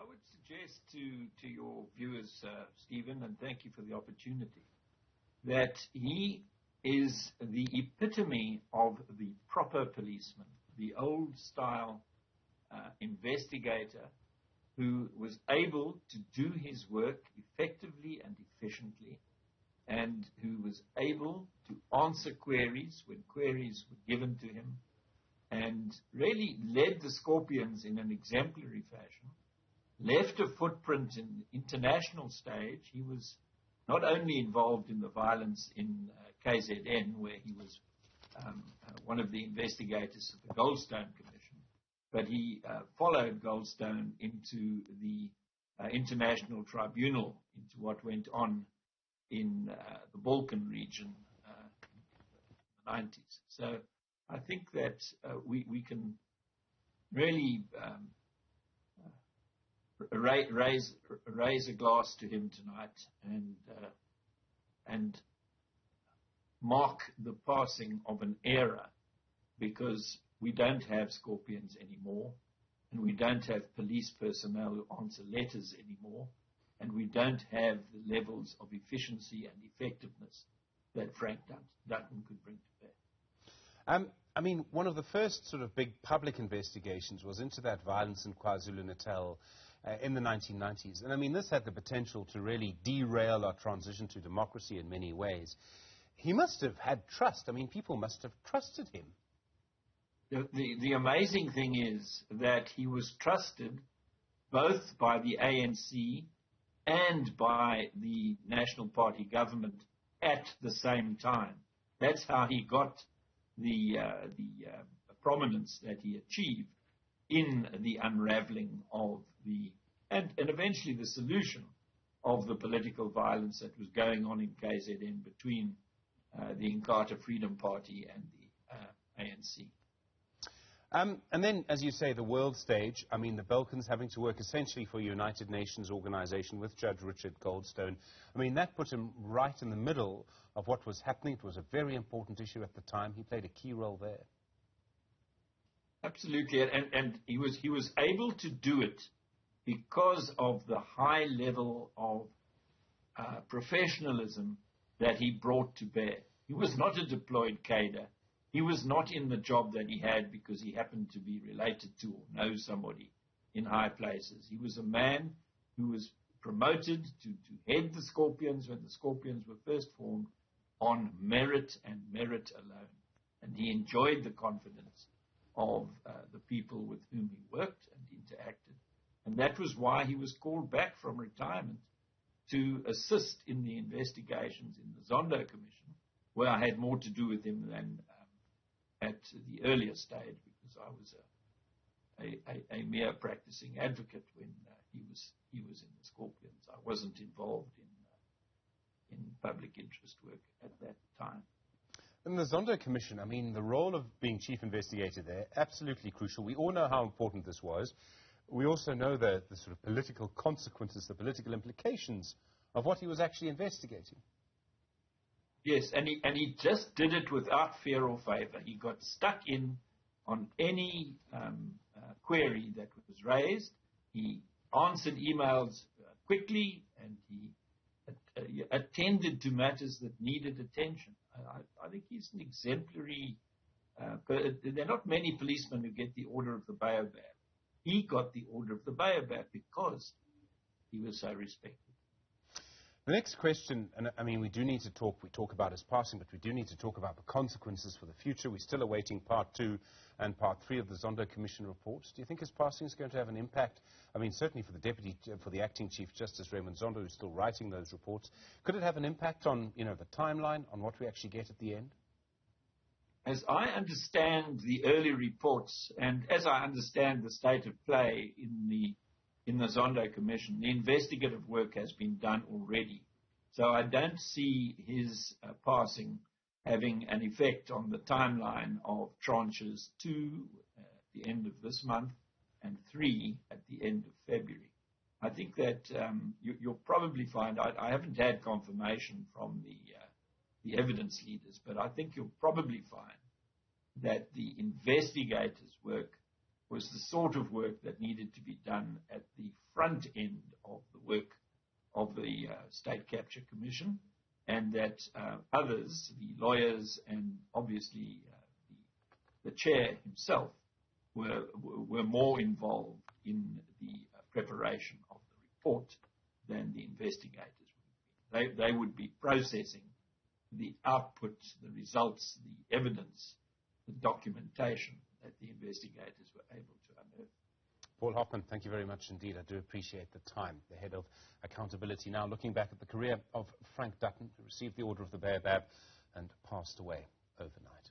I would suggest to your viewers, Stephen, and thank you for the opportunity, that he is the epitome of the proper policeman, the old-style investigator who was able to do his work effectively and efficiently, and who was able to answer queries when queries were given to him, and really led the Scorpions in an exemplary fashion, left a footprint in the international stage. He was not only involved in the violence in KZN, where he was one of the investigators of the Goldstone Commission, but he followed Goldstone into the International Tribunal, into what went on in the Balkan region in the 90s. So I think that we can really raise a glass to him tonight and mark the passing of an era, because we don't have Scorpions anymore, and we don't have police personnel who answer letters anymore, and we don't have the levels of efficiency and effectiveness that Frank Dutton could bring to bear. I mean, one of the first sort of big public investigations was into that violence in KwaZulu-Natal in the 1990s. And I mean, this had the potential to really derail our transition to democracy in many ways. He must have had trust. I mean, people must have trusted him. The amazing thing is that he was trusted both by the ANC and by the National Party government at the same time. That's how he got the prominence that he achieved in the unraveling of and eventually the solution of the political violence that was going on in KZN between the Inkatha Freedom Party and the ANC. And then, as you say, the world stage, I mean, the Balkans having to work essentially for a United Nations organization with Judge Richard Goldstone. I mean, that put him right in the middle of what was happening. It was a very important issue at the time. He played a key role there. Absolutely, and he was able to do it because of the high level of professionalism that he brought to bear. He was not a deployed cadre. He was not in the job that he had because he happened to be related to or know somebody in high places. He was a man who was promoted to head the Scorpions when the Scorpions were first formed on merit and merit alone. And he enjoyed the confidence of the people with whom he worked and interacted. And that was why he was called back from retirement to assist in the investigations in the Zondo Commission, where I had more to do with him than at the earlier stage, because I was a mere practicing advocate when he was in the Scorpions. I wasn't involved in public interest work at that time. In the Zondo Commission, I mean, the role of being chief investigator there, absolutely crucial. We all know how important this was. We also know the sort of political consequences, the political implications of what he was actually investigating. Yes, and he just did it without fear or favor. He got stuck in on any query that was raised. He answered emails quickly, and he attended to matters that needed attention. I think he's an exemplary. There are not many policemen who get the Order of the Baobab. He got the Order of the Baobab because he was so respected. The next question, and I mean, we talk about his passing, but we do need to talk about the consequences for the future. We're still awaiting Part 2 and Part 3 of the Zondo Commission reports. Do you think his passing is going to have an impact? I mean, certainly for the acting Chief Justice, Raymond Zondo, who's still writing those reports. Could it have an impact on, the timeline, on what we actually get at the end? As I understand the early reports, and as I understand the state of play in the Zondo Commission, the investigative work has been done already. So I don't see his passing having an effect on the timeline of tranches 2 at the end of this month and 3 at the end of February. I think that you'll probably find, I haven't had confirmation from the evidence leaders, but I think you'll probably find that the investigators' work was the sort of work that needed to be done at the front front end of the work of the State Capture Commission, and that others, the lawyers and obviously the chair himself, were more involved in the preparation of the report than the investigators would be. They would be processing the output, the results, the evidence, the documentation that the investigators were able to unearth. Paul Hoffman, thank you very much indeed. I do appreciate the time. The head of accountability now, looking back at the career of Frank Dutton, who received the Order of the Baobab and passed away overnight.